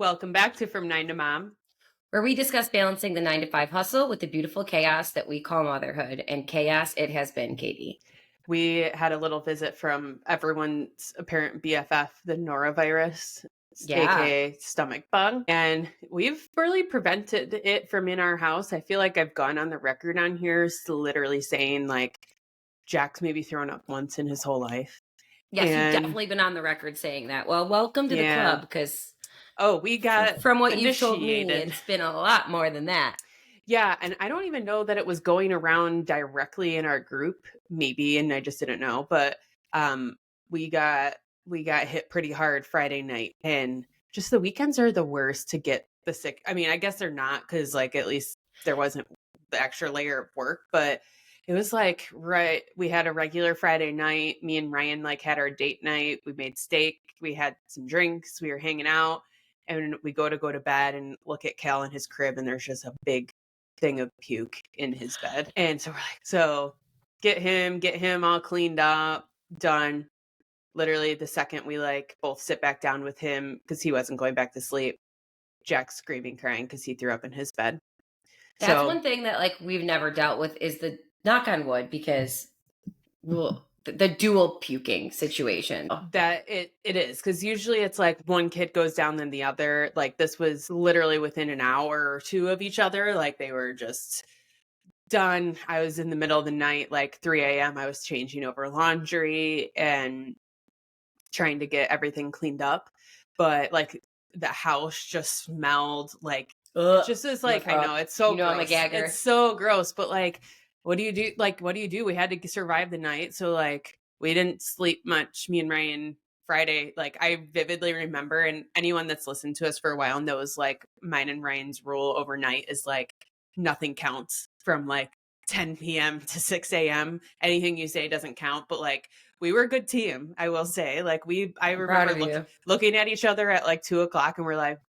Welcome back to From Nine to Mom. where we discuss balancing the 9 to 5 hustle with the beautiful chaos that we call motherhood. And chaos it has been, Katie. We had a little visit from everyone's apparent BFF, the Norovirus, Yeah. aka stomach bug. And we've really prevented it from in our house. I feel like I've gone on the record on here literally saying like Jack's maybe thrown up once in his whole life. Yes, you've And definitely been on the record saying that. Well, welcome to the yeah. club, because We got from what you've told me, initiated. it's been a lot more than that. Yeah, and I don't even know that it was going around directly in our group, maybe, and I just didn't know. But we got hit pretty hard Friday night, and just the weekends are the worst to get the sick. I mean, I guess they're not because like at least there wasn't the extra layer of work, but it was like we had a regular Friday night. Me and Ryan like had our date night. We made steak. We had some drinks. We were hanging out. And we go to bed and look at Cal in his crib, and there's just a big thing of puke in his bed. And so we're like, so get him all cleaned up, done. Literally the second we like both sit back down with him because he wasn't going back to sleep, Jack's screaming, crying because he threw up in his bed. That's one thing that like we've never dealt with is the knock on wood, because the dual puking situation. That it is, because usually it's like one kid goes down then the other. Like this was literally within an hour or two of each other. Like they were just done. I was in the middle of the night, like 3 a.m. I was changing over laundry and trying to get everything cleaned up. But like the house just smelled like just as like, I know it's so gross. I'm a gagger. It's so gross, but like what do you do? Like, what do you do? We had to survive the night. So like we didn't sleep much, me and Ryan, Friday. Like I vividly remember, and anyone that's listened to us for a while knows like mine and Ryan's rule overnight is like nothing counts from like 10 p.m. to 6 a.m. Anything you say doesn't count. But like we were a good team, I will say. Like I remember looking at each other at like 2:00 and we're like,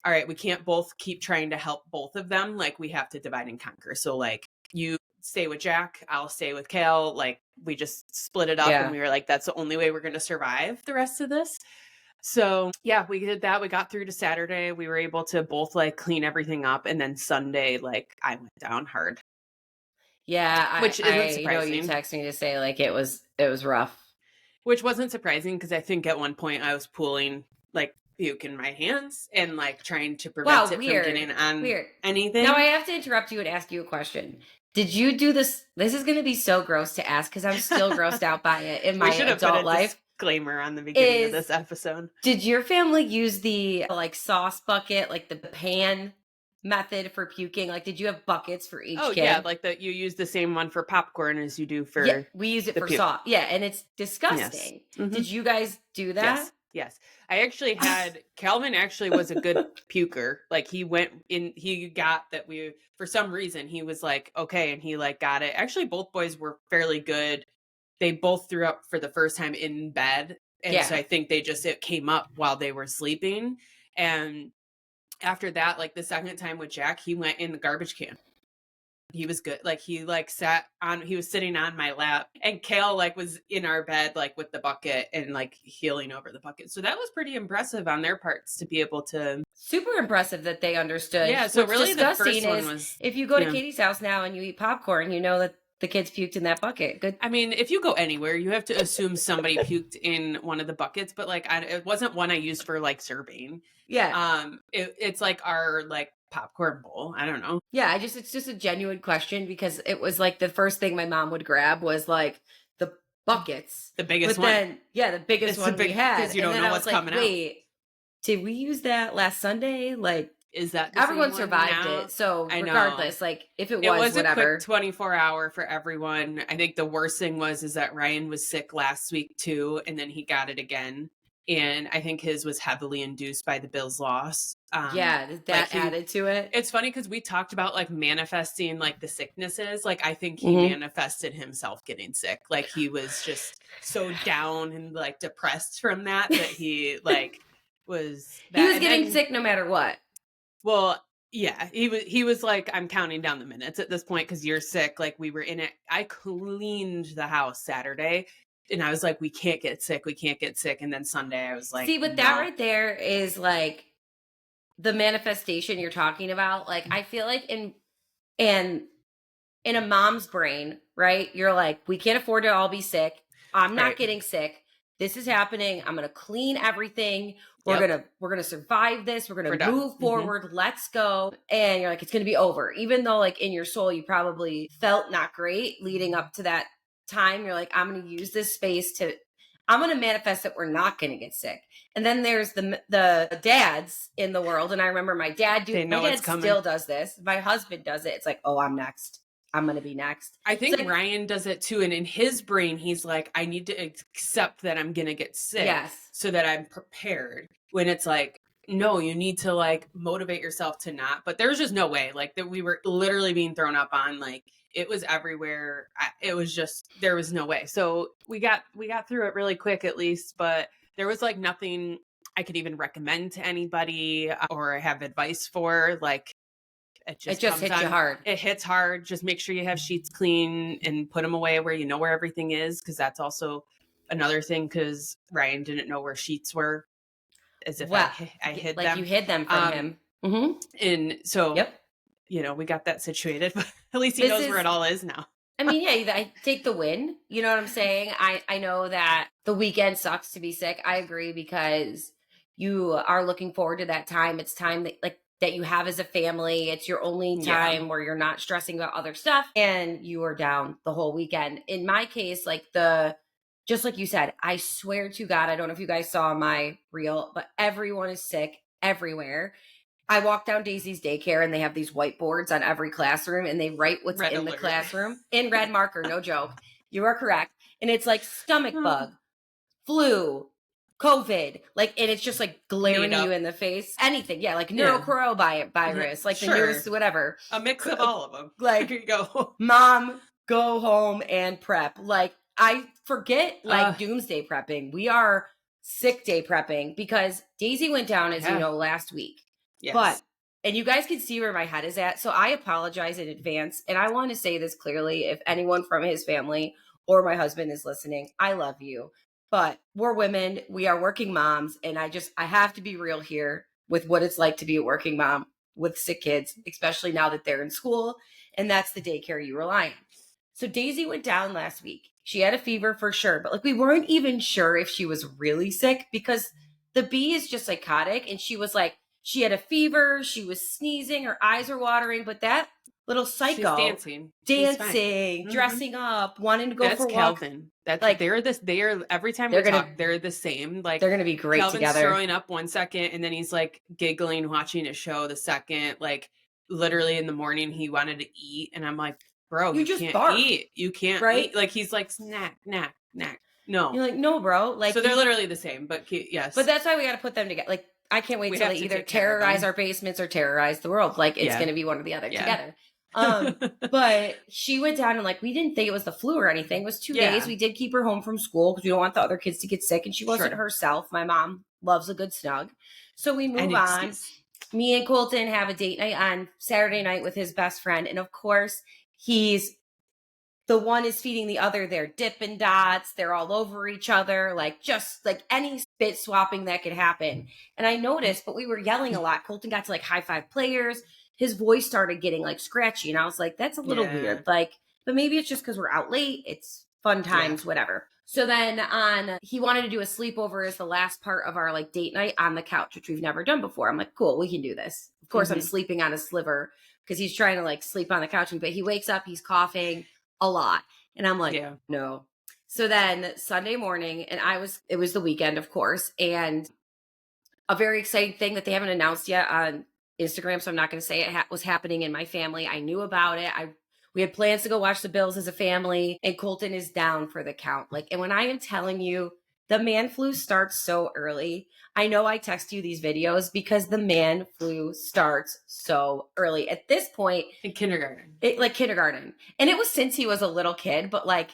all right, we can't both keep trying to help both of them. Like we have to divide and conquer. So like you stay with Jack, I'll stay with Kale. Like we just split it up and we were like, that's the only way we're going to survive the rest of this. So yeah, we did that. We got through to Saturday. We were able to both like clean everything up. And then Sunday, like I went down hard. Yeah. Which isn't surprising. I know you texted me to say like it was rough. Which wasn't surprising because I think at one point I was pooling like puke in my hands and like trying to prevent it from getting on anything. Now I have to interrupt you and ask you a question. Did you do this? This is going to be so gross to ask because I'm still grossed out by it in my adult life. Disclaimer on the beginning of this episode. Did your family use the like sauce bucket, like the pan method for puking? Like, did you have buckets for each kid? Oh yeah, like that you use the same one for popcorn as you do for we use it for sauce. Yeah, and it's disgusting. Yes. Mm-hmm. Did you guys do that? Yes. I actually had Calvin actually was a good puker. Like he went in, he got that for some reason he was like, okay. And he like got it. Actually, both boys were fairly good. They both threw up for the first time in bed. And so I think it came up while they were sleeping. And after that, like the second time with Jack, he went in the garbage can. He was good. Like he like he was sitting on my lap, and Kale like was in our bed, like with the bucket and like healing over the bucket. So that was pretty impressive on their parts to be able to. Super impressive that they understood. Yeah. So really the first one was, if you go to Katie's house now and you eat popcorn, you know that the kids puked in that bucket. Good. I mean, if you go anywhere, you have to assume somebody puked in one of the buckets, but like it wasn't one I used for like serving. Yeah. It's like our like popcorn bowl. I don't know. Yeah, it's just a genuine question because it was like the first thing my mom would grab was like the buckets. The biggest one. The biggest one we had. Because you don't know what's coming out. Wait, did we use that last Sunday? Like, is that everyone survived it? So regardless, like if it was whatever. A quick 24-hour for everyone. I think the worst thing is that Ryan was sick last week too, and then he got it again. And I think his was heavily induced by the Bills' loss. That added to it. It's funny because we talked about like manifesting like the sicknesses. Like I think he manifested himself getting sick. Like he was just so down and like depressed from that he like was. He was getting sick no matter what. Well, yeah, he was like, I'm counting down the minutes at this point because you're sick. Like we were in it. I cleaned the house Saturday. And I was like, we can't get sick. We can't get sick. And then Sunday I was like, see, but that right there is like the manifestation you're talking about, like, I feel like in a mom's brain, right? You're like, we can't afford to all be sick. I'm not Right. getting sick. This is happening. I'm going to clean everything. Yep. We're going to survive this. We're going We're to done. move forward. Let's go. And you're like, it's going to be over. Even though like in your soul, you probably felt not great leading up to that time. You're like, I'm going to use this space to, I'm going to manifest that we're not going to get sick. And then there's the dads in the world. And I remember my dad still does this. My husband does it. It's like, oh, I'm next. I'm going to be next. I think like, Ryan does it too. And in his brain, he's like, I need to accept that I'm going to get sick so that I'm prepared. When it's like, no, you need to like motivate yourself to not. But there's just no way. Like that we were literally being thrown up on. Like it was everywhere. It was just, there was no way. So we got through it really quick at least. But there was like nothing I could even recommend to anybody or have advice for. Like, it just hits you hard. It hits hard. Just make sure you have sheets clean and put them away where you know where everything is. Cause that's also another thing. Cause Ryan didn't know where sheets were, as if I hid like them. You hid them from him. Mm-hmm. And so, yep. You know, we got that situated, but at least he knows where it all is now. I mean, yeah, I take the win. You know what I'm saying? I know that the weekend sucks to be sick. I agree, because you are looking forward to that time. It's time that like that you have as a family. It's your only time where you're not stressing about other stuff and you are down the whole weekend. In my case, like just like you said, I swear to God, I don't know if you guys saw my reel, but everyone is sick everywhere. I walk down Daisy's daycare and they have these whiteboards on every classroom and they write what's in the classroom in red marker. No joke. You are correct. And it's like stomach bug, flu, COVID, like, and it's just like glaring you in the face. Anything. Yeah. Like Norovirus, like the newest, whatever. A mix of all of them. Like, here you go. Mom, go home and prep. Like, I forget like doomsday prepping. We are sick day prepping because Daisy went down, as you know, last week. Yes. But, and you guys can see where my head is at. So I apologize in advance. And I want to say this clearly. If anyone from his family or my husband is listening, I love you. But we're women. We are working moms. And I have to be real here with what it's like to be a working mom with sick kids, especially now that they're in school. And that's the daycare you rely on. So Daisy went down last week. She had a fever for sure. But like we weren't even sure if she was really sick because the bee is just psychotic. And she was like, she had a fever. She was sneezing. Her eyes were watering. But that little psycho, dancing, dressing up, wanting to go for walks. Calvin. That's like they are every time we talk, they're the same. Like they're gonna be great Calvin's together. Throwing up one second, and then he's like giggling, watching a show the second. Like literally in the morning, he wanted to eat, and I'm like, bro, you just can't eat. You can't eat. Like he's like snack. No, you're like, no, bro. Like so they're literally the same. But yes, but that's why we got to put them together. Like I can't wait till they either terrorize our basements or terrorize the world. Like it's going to be one or the other together. But she went down and like, we didn't think it was the flu or anything. It was 2 days. We did keep her home from school because we don't want the other kids to get sick. And she wasn't herself. My mom loves a good snug. So we move on. Me and Colton have a date night on Saturday night with his best friend. And of course, the one is feeding the other their Dippin' Dots. They're all over each other, like just like any spit swapping that could happen. And I noticed, but we were yelling a lot. Colton got to like high five players. His voice started getting like scratchy. And I was like, that's a little weird. Like, but maybe it's just because we're out late. It's fun times, whatever. So then he wanted to do a sleepover as the last part of our like date night on the couch, which we've never done before. I'm like, cool, we can do this. Of course, I'm sleeping on a sliver because he's trying to like sleep on the couch. But he wakes up, he's coughing a lot. And I'm like, no. So then Sunday morning, and it was the weekend, of course. And a very exciting thing that they haven't announced yet on Instagram, so I'm not going to say it was happening in my family. I knew about it. We had plans to go watch the Bills as a family, and Colton is down for the count. Like, and when I am telling you, the man flu starts so early. I know I text you these videos because the man flu starts so early. At this point, in kindergarten, kindergarten, and it was since he was a little kid. But like,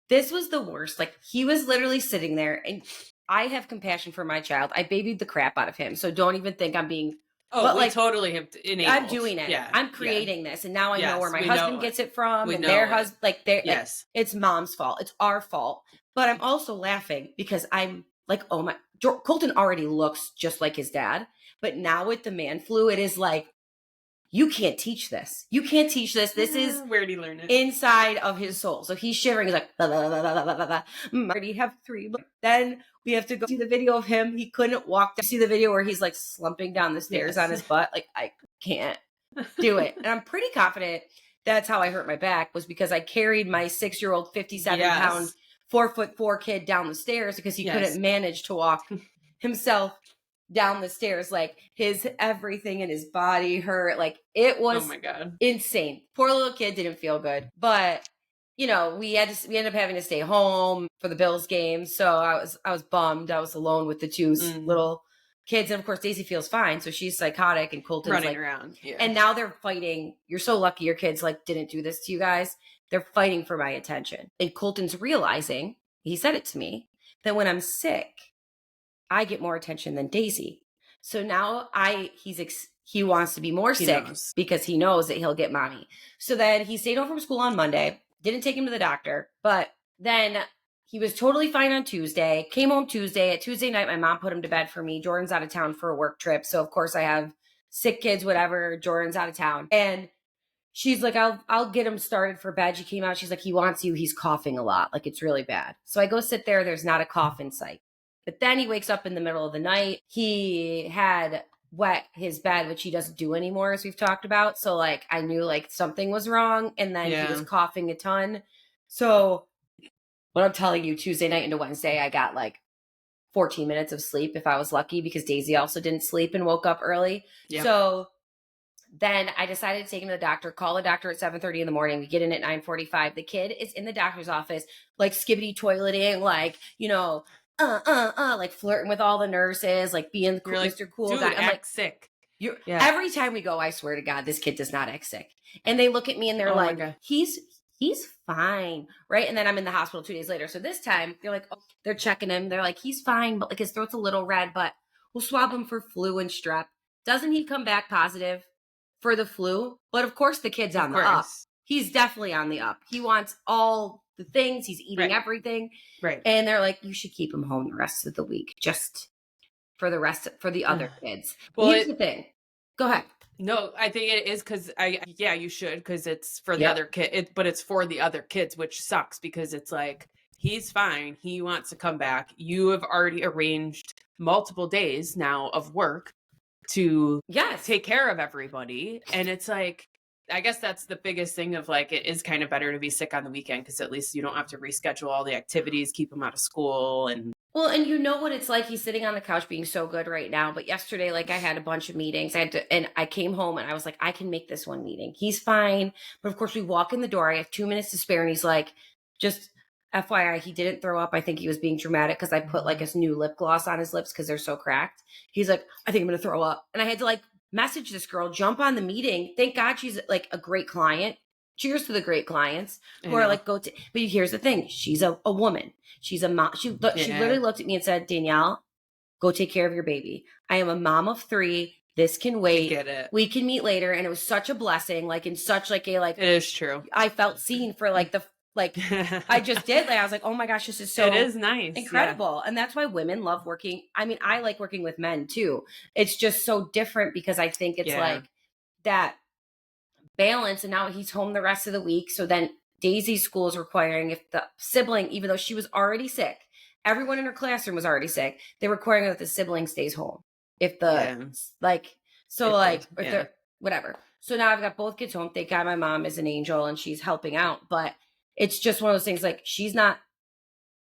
this was the worst. Like, he was literally sitting there, and I have compassion for my child. I babied the crap out of him, so don't even think I'm being. Oh, but we totally have enabled. I'm doing it. Yeah, I'm creating this. And now I know where my husband gets it from. And their husband, like, it's mom's fault. It's our fault. But I'm also laughing because I'm like, oh my, Colton already looks just like his dad. But now with the man flu, it is like, you can't teach this. You can't teach this. This is where did he learn it? Inside of his soul. So he's shivering. He's like, blah, blah, blah, blah, blah, blah, blah. I already have 3. Then we have to go see the video of him. He couldn't walk. See the video where he's like slumping down the stairs on his butt. Like, I can't do it. And I'm pretty confident that's how I hurt my back, was because I carried my 6-year-old, 57-pound, 4'4" kid down the stairs because he couldn't manage to walk himself down the stairs. Like, his everything in his body hurt. Like, it was insane. Poor little kid didn't feel good, but we ended up having to stay home for the Bills game. So I was bummed. I was alone with the 2 little kids, and of course Daisy feels fine, so she's psychotic, and Colton's running around. And now they're fighting. You're so lucky your kids like didn't do this to you guys. They're fighting for my attention, and Colton's realizing, he said it to me, that when I'm sick, I get more attention than Daisy. So now he wants to be more sick because he knows that he'll get mommy. So then he stayed home from school on Monday, didn't take him to the doctor, but then he was totally fine on Tuesday, came home Tuesday. At Tuesday night, my mom put him to bed for me. Jordan's out of town for a work trip. So of course I have sick kids, whatever. Jordan's out of town. And she's like, I'll get him started for bed. She came out. She's like, he wants you. He's coughing a lot. Like, it's really bad. So I go sit there. There's not a cough in sight. But then he wakes up in the middle of the night. He had wet his bed, which he doesn't do anymore, as we've talked about. So like, I knew like something was wrong. And then he was coughing a ton. So what I'm telling you, Tuesday night into Wednesday, I got like 14 minutes of sleep if I was lucky, because Daisy also didn't sleep and woke up early. Yep. So then I decided to take him to the doctor, call the doctor at 7:30 in the morning. We get in at 9:45. The kid is in the doctor's office, like skibbity toileting, like, like flirting with all the nurses, like being Mr. Cool guy. I'm like, sick. Every time we go, I swear to God, this kid does not act sick. And they look at me and they're like, he's fine, right? And then I'm in the hospital 2 days later. So this time they're like, they're checking him. They're like, he's fine, but like his throat's a little red, but we'll swab him for flu and strep. Doesn't he come back positive for the flu? But of course the kid's on the up. He's definitely on the up. He wants all the things. He's eating everything. Right. And they're like, you should keep him home the rest of the week, just for the other kids. Well, here's the thing. Go ahead. No, I think it is because you should, because it's for the other kid, but it's for the other kids, which sucks because it's like, he's fine. He wants to come back. You have already arranged multiple days now of work to take care of everybody. And it's like, I guess that's the biggest thing of like, it is kind of better to be sick on the weekend because at least you don't have to reschedule all the activities, keep him out of school. And well, and you know what it's like. He's sitting on the couch being so good right now. But yesterday, like, I had a bunch of meetings. And I came home and I was like, I can make this one meeting. He's fine. But of course, we walk in the door. I have 2 minutes to spare. And he's like, just FYI, he didn't throw up. I think he was being dramatic because I put like a new lip gloss on his lips because they're so cracked. He's like, I think I'm going to throw up. And I had to like message this girl, jump on the meeting. Thank God she's like a great client. Cheers to the great clients who are like, but here's the thing. She's a woman. She's a mom. She literally looked at me and said, Danielle, go take care of your baby. I am a mom of 3. This can wait. I get it. We can meet later. And it was such a blessing. Like in such like a, like, it is true. I felt seen for like I just did. Like, I was like, oh my gosh, this is so it is nice. Incredible. Yeah. And that's why women love working. I mean, I like working with men too. It's just so different because I think it's like that balance. And now he's home the rest of the week. So then Daisy's school is requiring, if the sibling, even though she was already sick, everyone in her classroom was already sick, they're requiring that the sibling stays home. If the whatever. So now I've got both kids home. Thank God my mom is an angel and she's helping out. But it's just one of those things, like, she's not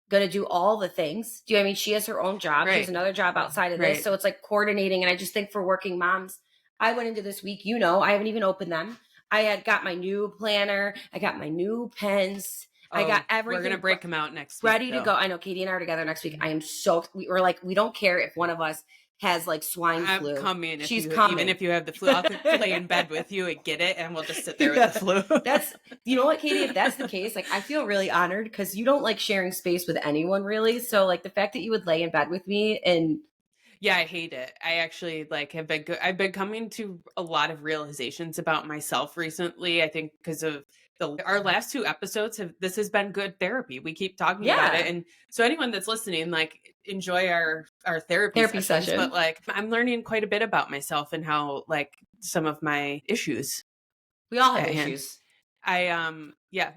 going to do all the things. Do you know what I mean? She has her own job. Right. She has another job outside of this. So it's like coordinating. And I just think for working moms, I went into this week, I haven't even opened them. I had got my new planner. I got my new pens. I got everything. We're going to break them out next week. Ready to go. I know Katie and I are together next week. I am so, we're like, we don't care if one of us has like swine flu. Coming. She's coming. Even if you have the flu, I'll lay in bed with you and get it, and we'll just sit there with the flu. That's, you know what, Katie, if that's the case, like, I feel really honored because you don't like sharing space with anyone really. So like the fact that you would lay in bed with me and Yeah, I hate it. I actually like I've been coming to a lot of realizations about myself recently. I think because of our last 2 episodes this has been good therapy. We keep talking about it. Yeah. And so anyone that's listening, like enjoy our therapy Therapy sessions. session. But like I'm learning quite a bit about myself and how like some of my issues. We all have at hand. issues. I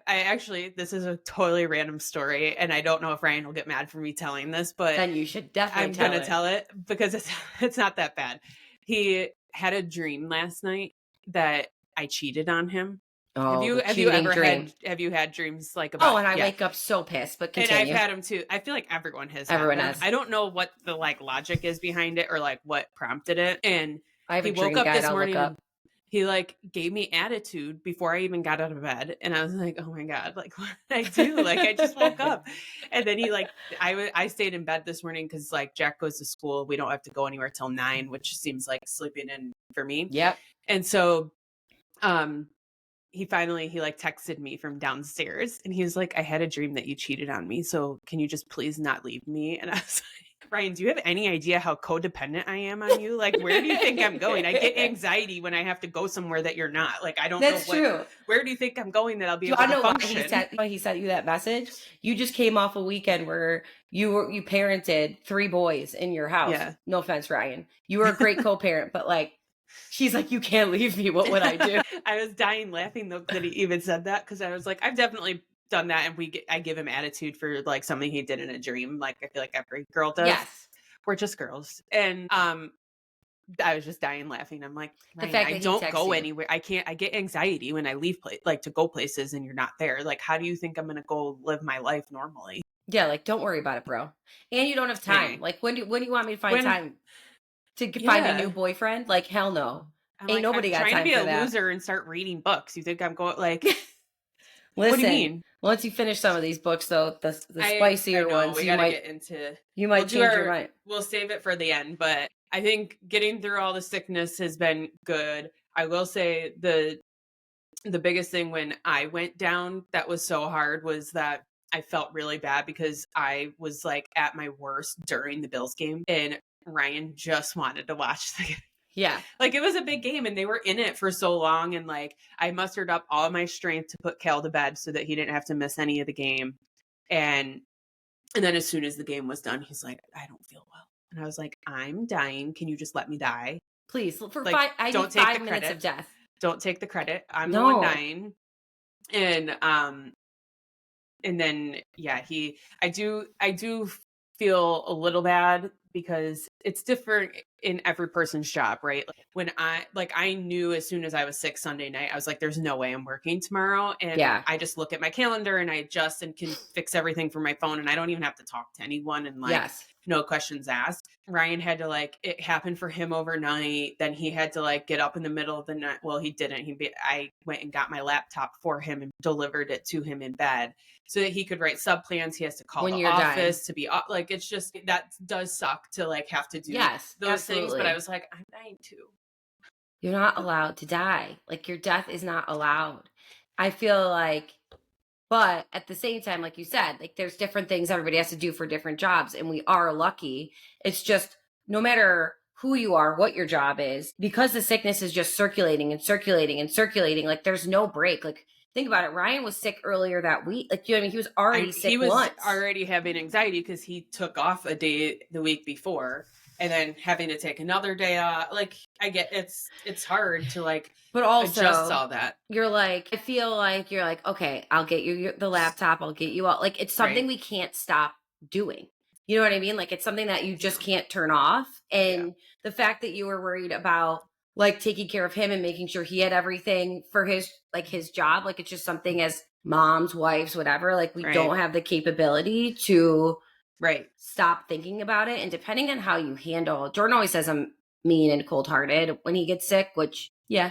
actually, this is a totally random story, and I don't know if Ryan will get mad for me telling this, but Then you should definitely I'm gonna tell it because it's not that bad. He had a dream last night that I cheated on him. Oh, Have you ever dream. have you had dreams like about? Oh, and I wake up so pissed. But continue. And I've had them too. I feel like everyone has. Everyone had them. has. I don't know what the like logic is behind it or like what prompted it. And I have he a dream woke up guide, this morning. I'll look up. He like gave me attitude before I even got out of bed. And I was like, oh my God, like what did I do? Like I just woke up. And then he like, I stayed in bed this morning because like Jack goes to school. We don't have to go anywhere till 9, which seems like sleeping in for me. Yep. And so, he like texted me from downstairs and he was like, I had a dream that you cheated on me. So can you just please not leave me? And I was like, Ryan, do you have any idea how codependent I am on you? Like, where do you think I'm going? I get anxiety when I have to go somewhere that you're not. Like, I don't That's know true. Where do you think I'm going that I'll be able to function? Why he sent you that message? You just came off a weekend where you parented 3 boys in your house. Yeah. No offense, Ryan. You were a great co-parent, but like, she's like, you can't leave me. What would I do? I was dying laughing though that he even said that because I was like, I've definitely done that, and I give him attitude for like something he did in a dream. Like I feel like every girl does. Yes, we're just girls, and I was just dying laughing. I'm like, the fact that I don't go you. anywhere. I can't. I get anxiety when I leave like to go places and you're not there. Like, how do you think I'm gonna go live my life normally? Yeah, like don't worry about it, bro. And you don't have time. Dang. Like when do you want me to find time to find a new boyfriend? Like hell no. Ain't nobody got time for that. I'm trying to be a loser and start reading books. You think I'm going like? Listen, what do you mean? Once you finish some of these books, though, the spicier ones, we gotta get into. You might change your mind. We'll save it for the end, but I think getting through all the sickness has been good. I will say the biggest thing when I went down that was so hard was that I felt really bad because I was like at my worst during the Bills game, and Ryan just wanted to watch the game. Yeah. Like it was a big game and they were in it for so long. And like I mustered up all of my strength to put Cal to bed so that he didn't have to miss any of the game. And then as soon as the game was done, he's like, I don't feel well. And I was like, I'm dying. Can you just let me die? Please. For like, I don't take 5 minutes of death. Don't take the credit. I'm the one dying. And then yeah, I do feel a little bad because it's different in every person's job, right? When I knew as soon as I was sick Sunday night, I was like, there's no way I'm working tomorrow. And I just look at my calendar and I adjust and can fix everything from my phone. And I don't even have to talk to anyone and like, no questions asked. Ryan had to like, it happened for him overnight. Then he had to like get up in the middle of the night. Well, he didn't. I went and got my laptop for him and delivered it to him in bed so that he could write sub plans. He has to call the office to be like, it's just, that does suck to like have to do those things. But I was like, I'm dying too. You're not allowed to die. Like your death is not allowed. I feel like, but at the same time, like you said, like there's different things everybody has to do for different jobs. And we are lucky. It's just no matter who you are, what your job is, because the sickness is just circulating and circulating and circulating. Like there's no break. Like think about it. Ryan was sick earlier that week. Like, you know what I mean? He was already sick once. He was already having anxiety because he took off a day the week before. And then having to take another day off, like I get it's hard to like, but also adjust all that. You're like, I feel like you're like, okay, I'll get you the laptop, I'll get you out. Like it's something we can't stop doing. You know what I mean? Like it's something that you just can't turn off. And the fact that you were worried about like taking care of him and making sure he had everything for his job, like it's just something as moms, wives, whatever, like we don't have the capability to stop thinking about it. And depending on how you handle, Jordan always says I'm mean and cold-hearted when he gets sick, which yeah,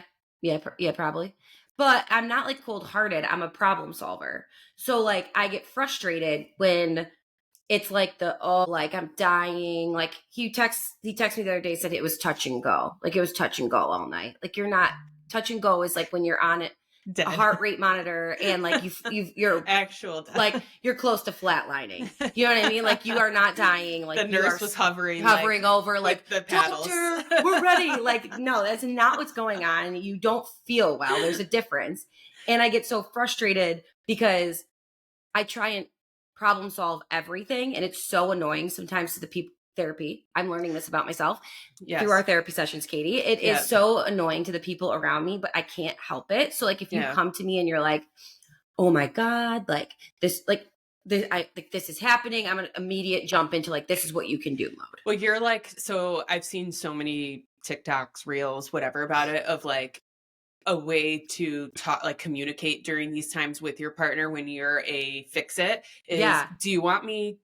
probably. But I'm not like cold-hearted. I'm a problem solver. So like I get frustrated when it's like like I'm dying. Like he texted me the other day, said it was touch and go. Like it was touch and go all night. Like you're not, touch and go is like when you're on it. a heart rate monitor and like you're actual like you're close to flatlining. You know what I mean? Like you are not dying. Like the nurse was hovering over like the paddles. Doctor, we're ready. Like, no, that's not what's going on. You don't feel well. There's a difference. And I get so frustrated because I try and problem solve everything. And it's so annoying sometimes to the people therapy. I'm learning this about myself through our therapy sessions, Katie. It is so annoying to the people around me, but I can't help it. So like if you come to me and you're like, oh my God, like this is happening, I'm an immediate jump into like, this is what you can do mode. Well, you're like, so I've seen so many TikToks, reels, whatever about it, of like a way to talk, like communicate during these times with your partner when you're a fix it is, do you want me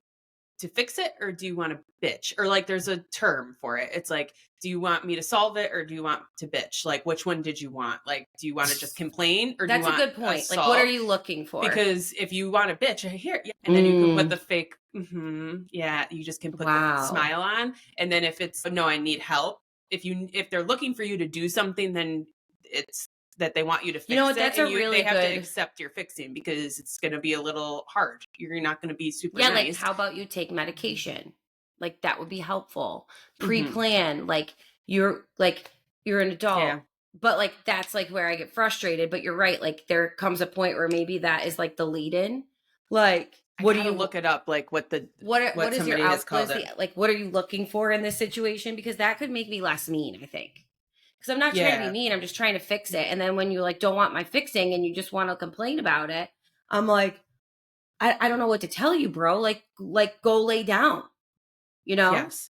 to fix it or do you want to bitch? Or like there's a term for it. It's like, do you want me to solve it or do you want to bitch? Like which one did you want? Like, do you want to just complain or do you want a good point. Like what are you looking for? Because if you want to bitch, I hear it. And then you can put the fake, you just can put the smile on. And then if it's, no, I need help. If they're looking for you to do something, then it's that they want you to fix it. That's they have to accept your fixing because it's going to be a little hard. You're not going to be super nice. Like how about you take medication? Like that would be helpful. Pre-plan, like you're an adult. But like that's like where I get frustrated. But you're right. Like there comes a point where maybe that is like the lead-in. Like what do you look it up? Like what is your output? Like what are you looking for in this situation? Because that could make me less mean, I think. Because I'm not trying to be mean. I'm just trying to fix it. And then when you like don't want my fixing and you just want to complain about it, I'm like, I don't know what to tell you, bro. Like go lay down. You know? Yes.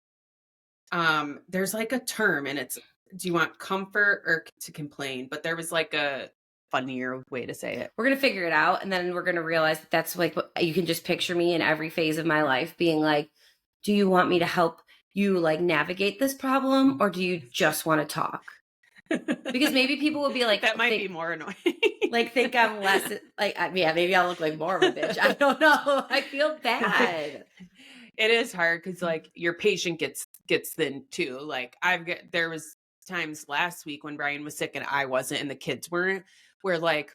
There's like a term and it's, do you want comfort or to complain? But there was like a funnier way to say it. We're going to figure it out. And then we're going to realize that that's like, you can just picture me in every phase of my life being like, do you want me to help you like navigate this problem or do you just want to talk? Because maybe people will be like, that might be more annoying. Like think I'm less like, maybe I'll look like more of a bitch. I don't know. I feel bad. It is hard because like your patient gets thin too. Like there was times last week when Brian was sick and I wasn't and the kids weren't, where like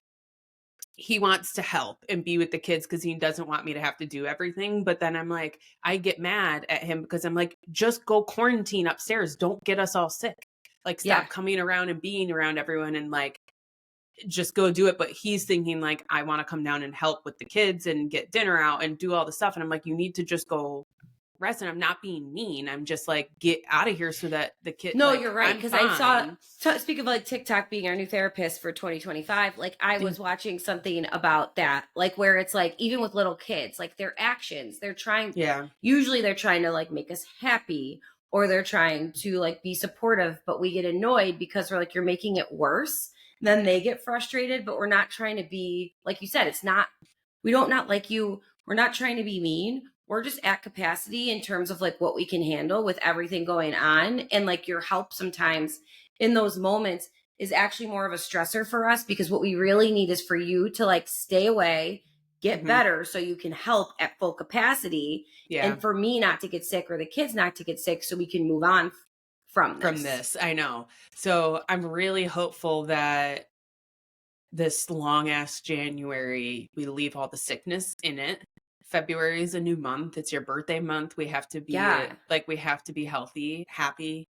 he wants to help and be with the kids because he doesn't want me to have to do everything. But then I'm like, I get mad at him because I'm like, just go quarantine upstairs. Don't get us all sick. Like stop coming around and being around everyone and like just go do it. But he's thinking like, I want to come down and help with the kids and get dinner out and do all the stuff. And I'm like, you need to just go rest. And I'm not being mean. I'm just like, get out of here so that the kid. No, like, you're right. Because I saw, speak of like TikTok being our new therapist for 2025. Like I was watching something about that, like where it's like, even with little kids, like their actions, usually they're trying to like make us happy or they're trying to like be supportive, but we get annoyed because we're like, you're making it worse. Then they get frustrated, but we're not trying to be, like you said, we don't not like you. We're not trying to be mean. We're just at capacity in terms of like what we can handle with everything going on. And like your help sometimes in those moments is actually more of a stressor for us because what we really need is for you to like stay away, get better so you can help at full capacity. Yeah. And for me not to get sick or the kids not to get sick so we can move on from this. I know. So I'm really hopeful that this long ass January, we leave all the sickness in it. February is a new month. It's your birthday month. We have to be we have to be healthy, happy.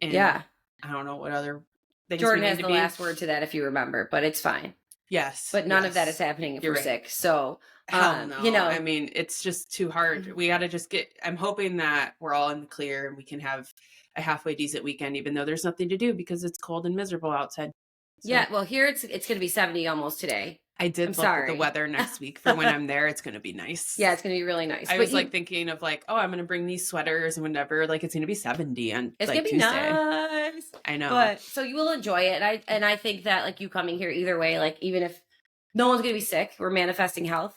And I don't know what other things Jordan has the last word to that if you remember, but it's fine. Yes. But none of that is happening if we're sick. So, hell no. I mean, it's just too hard. We got to just I'm hoping that we're all in the clear and we can have a halfway decent weekend, even though there's nothing to do because it's cold and miserable outside. So. Yeah. Well, here it's going to be 70 almost today. I did look at the weather next week for when I'm there. It's going to be nice. Yeah, it's going to be really nice. I was like thinking of like, oh, I'm going to bring these sweaters and whatever. Like it's going to be 70 on it's like going to be Tuesday. Nice. I know. But so you will enjoy it. And I think that like you coming here either way, like even if no one's going to be sick, we're manifesting health.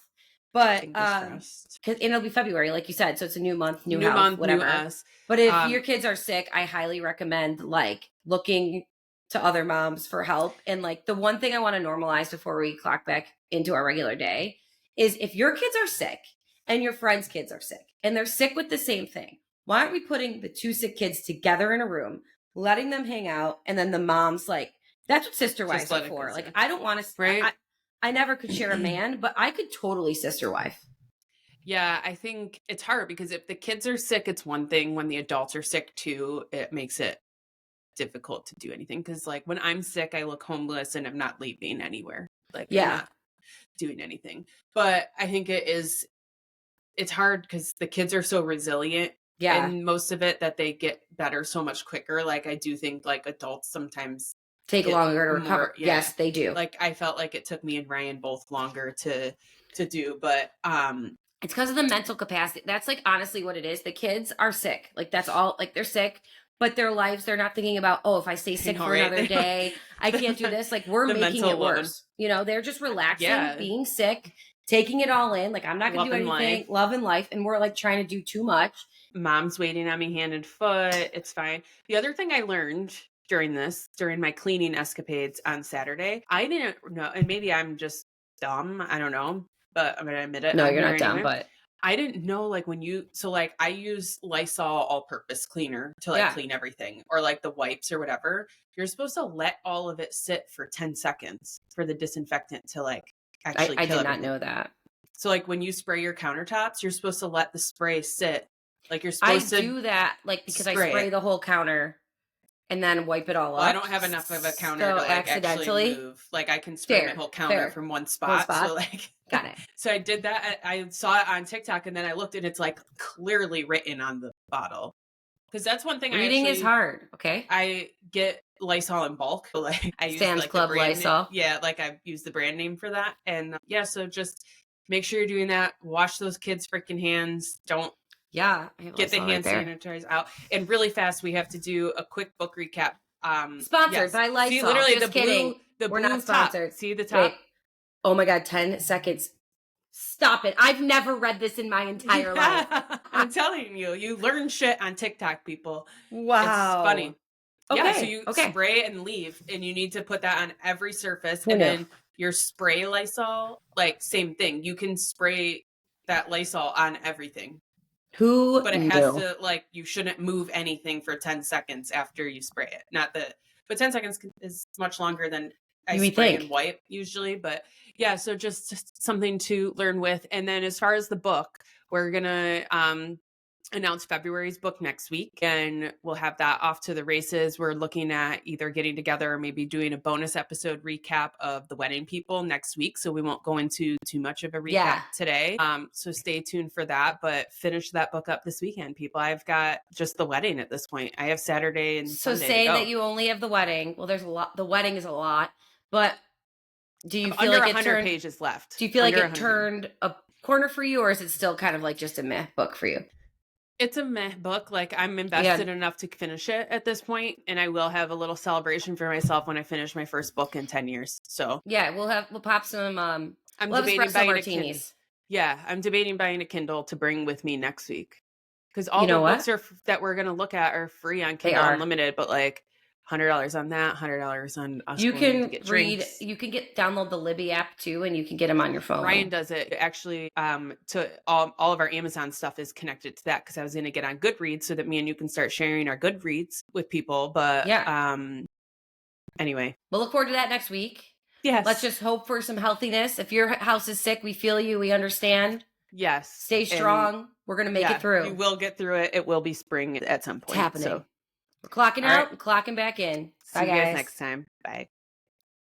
But cause it'll be February, like you said. So it's a new month, new health, month, whatever. New us. But if your kids are sick, I highly recommend like looking to other moms for help. And like the one thing I want to normalize before we clock back into our regular day is if your kids are sick and your friends' kids are sick and they're sick with the same thing, why aren't we putting the two sick kids together in a room, letting them hang out, and then the moms like That's what sister wives are for. Like, I don't want to, right? I never could share a man, but I could totally sister wife. Yeah, I think it's hard because if the kids are sick, it's one thing. When the adults are sick too, it makes it difficult to do anything. Because like when I'm sick, I look homeless and I'm not leaving anywhere. Like I'm not doing anything. But I think it's hard because the kids are so resilient. Yeah. And most of it that they get better so much quicker. Like I do think like adults sometimes take longer to recover. Yes, they do. Like I felt like it took me and Ryan both longer to do, but it's because of the mental capacity. That's like honestly what it is. The kids are sick. Like that's all. Like they're sick, but their lives, they're not thinking about, oh, if I stay sick for another day, I can't do this. Like we're making it worse. You know, they're just relaxing, being sick, taking it all in. Like I'm not gonna do anything, loving life, and we're like trying to do too much. Mom's waiting on me hand and foot. It's fine. The other thing I learned during my cleaning escapades on Saturday, I didn't know, and maybe I'm just dumb, I don't know, but I'm gonna admit it. No, you're not dumb, but I didn't know like I use Lysol all-purpose cleaner to like clean everything, or like the wipes or whatever. You're supposed to let all of it sit for 10 seconds for the disinfectant to like actually I kill did everything. Not know that. So like when you spray your countertops, you're supposed to let the spray sit. Like you're supposed to do that like because I spray the whole counter and then wipe it all up. I don't have enough of a counter to like actually move. Like I can spray my whole counter from one spot. So like, got it. So I did that. I saw it on TikTok and then I looked and it's like clearly written on the bottle. Because that's one thing. Reading is hard. Okay. I get Lysol in bulk. Like I use Sam's like Club the brand Lysol. Name. Yeah, like I use the brand name for that. And so just make sure you're doing that. Wash those kids' freaking hands. Don't. Yeah. Get the hand sanitizers out. And really fast, we have to do a quick book recap. Sponsored by Lysol. See, literally just kidding. We're not sponsored. Top. See the top? Wait. Oh my God, 10 seconds. Stop it. I've never read this in my entire life. I'm telling you, you learn shit on TikTok, people. Wow. It's funny. Okay. Yeah, so you spray and leave, and you need to put that on every surface. Then your spray Lysol, like same thing. You can spray that Lysol on everything. But it has to, like, you shouldn't move anything for 10 seconds after you spray it. But 10 seconds is much longer than I spray and wipe usually. But yeah, so just something to learn with. And then as far as the book, we're going to announce February's book next week, and we'll have that off to the races. We're looking at either getting together or maybe doing a bonus episode recap of The Wedding People next week. So we won't go into too much of a recap today. So stay tuned for that, but finish that book up this weekend, people. I've got just the wedding at this point. I have Saturday and Sunday. So say that you only have the wedding. Well, there's a lot. The wedding is a lot, but do you feel like it 100 pages left? Do you feel like it turned a corner for you, or is it still kind of like just a meh book for you? It's a meh book. Like I'm invested enough to finish it at this point, and I will have a little celebration for myself when I finish my first book in 10 years. So yeah, we'll pop some. I'm debating buying martinis. I'm debating buying a Kindle to bring with me next week, because all the books that we're gonna look at are free on Kindle Unlimited, but like $100 on that, $100 on us. You can you can download the Libby app too, and you can get them on your phone. Ryan does it actually. To all of our Amazon stuff is connected to that, because I was going to get on Goodreads so that me and you can start sharing our Goodreads with people. But anyway, we'll look forward to that next week. Yes. Let's just hope for some healthiness. If your house is sick, we feel you. We understand. Yes. Stay strong. We're going to make it through. You will get through it. It will be spring at some point. It's happening. So. We're clocking out and clocking back in. See you guys next time. Bye.